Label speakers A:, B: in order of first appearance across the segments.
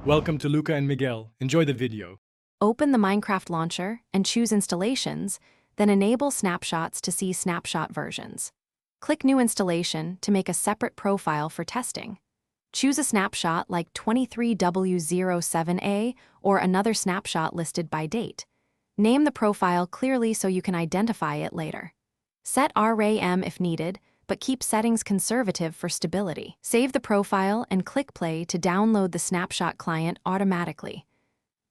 A: Welcome to Luca and Miguel. Enjoy the video.
B: Open the Minecraft launcher and choose Installations, then enable Snapshots to see snapshot versions. Click New Installation to make a separate profile for testing. Choose a snapshot like 23W07A or another snapshot listed by date. Name the profile clearly so you can identify it later. Set RAM if needed, but keep settings conservative for stability. Save the profile and click Play to download the snapshot client automatically.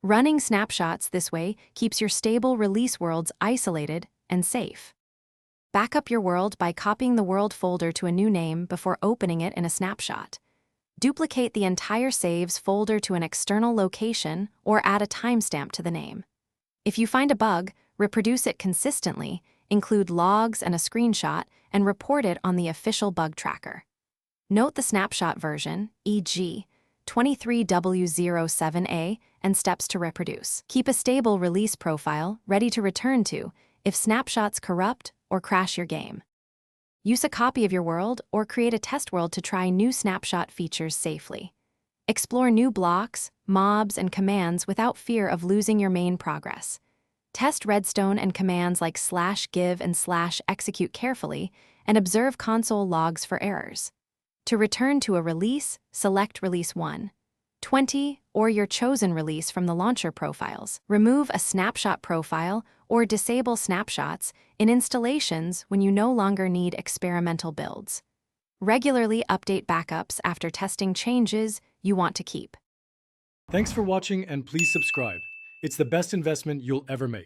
B: Running snapshots this way keeps your stable release worlds isolated and safe. Back up your world by copying the world folder to a new name before opening it in a snapshot. Duplicate the entire saves folder to an external location or add a timestamp to the name. If you find a bug, reproduce it consistently, include logs and a screenshot, and report it on the official bug tracker. Note the snapshot version, e.g., 23W07A, and steps to reproduce. Keep a stable release profile ready to return to if snapshots corrupt or crash your game. Use a copy of your world or create a test world to try new snapshot features safely. Explore new blocks, mobs, and commands without fear of losing your main progress. Test redstone and commands like /give and /execute carefully, and observe console logs for errors. To return to a release, select Release 1, 20, or your chosen release from the launcher profiles. Remove a snapshot profile or disable snapshots in installations when you no longer need experimental builds. Regularly update backups after testing changes you want to keep.
A: Thanks for watching and please subscribe. It's the best investment you'll ever make.